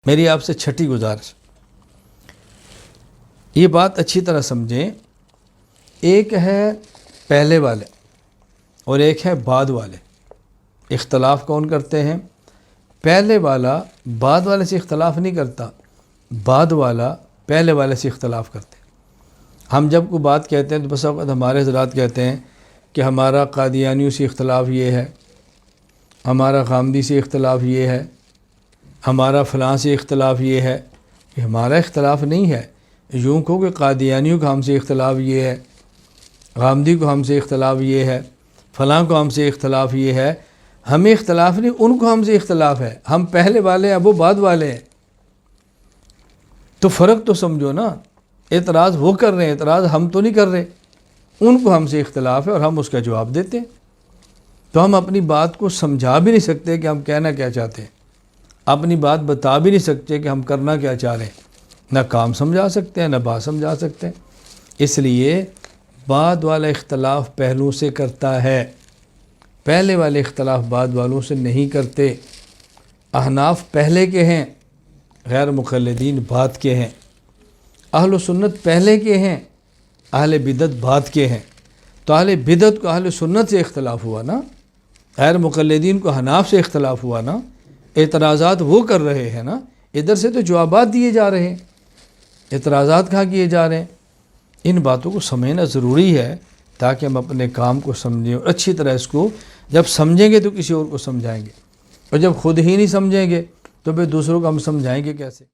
میری آپ سے چھٹی گزارش، یہ بات اچھی طرح سمجھیں، ایک ہے پہلے والے اور ایک ہے بعد والے۔ اختلاف کون کرتے ہیں؟ پہلے والا بعد والے سے اختلاف نہیں کرتا، بعد والا پہلے والے سے اختلاف کرتے ہیں۔ ہم جب کوئی بات کہتے ہیں تو بس وقت ہمارے حضرات کہتے ہیں کہ ہمارا قادیانیوں سے اختلاف یہ ہے، ہمارا غامدی سے اختلاف یہ ہے، ہمارا فلاں سے اختلاف یہ ہے۔ کہ ہمارا اختلاف نہیں ہے، یوں کہو کہ قادیانیوں کا ہم سے اختلاف یہ ہے، غامدی کو ہم سے اختلاف یہ ہے، فلاں کو ہم سے اختلاف یہ ہے۔ ہمیں اختلاف نہیں، ان کو ہم سے اختلاف ہے۔ ہم پہلے والے ہیں، وہ بعد والے ہیں۔ تو فرق تو سمجھو نا، اعتراض وہ کر رہے ہیں، اعتراض ہم تو نہیں کر رہے۔ ان کو ہم سے اختلاف ہے اور ہم اس کا جواب دیتے ہیں۔ تو ہم اپنی بات کو سمجھا بھی نہیں سکتے کہ ہم کہنا کیا چاہتے ہیں، اپنی بات بتا بھی نہیں سکتے کہ ہم کرنا کیا چاہ رہے ہیں۔ نہ کام سمجھا سکتے ہیں، نہ بات سمجھا سکتے ہیں۔ اس لیے بعد والا اختلاف پہلوں سے کرتا ہے، پہلے والے اختلاف بعد والوں سے نہیں کرتے۔ احناف پہلے کے ہیں، غیر مقلدین بعد کے ہیں۔ اہل سنت پہلے کے ہیں، اہل بدعت بعد کے ہیں۔ تو اہل بدعت کو اہل سنت سے اختلاف ہوا نا، غیر مقلدین کو احناف سے اختلاف ہوا نا۔ اعتراضات وہ کر رہے ہیں نا، ادھر سے تو جوابات دیے جا رہے ہیں، اعتراضات کہاں کیے جا رہے ہیں۔ ان باتوں کو سمجھنا ضروری ہے تاکہ ہم اپنے کام کو سمجھیں اور اچھی طرح اس کو جب سمجھیں گے تو کسی اور کو سمجھائیں گے، اور جب خود ہی نہیں سمجھیں گے تو پھر دوسروں کو ہم سمجھائیں گے کیسے۔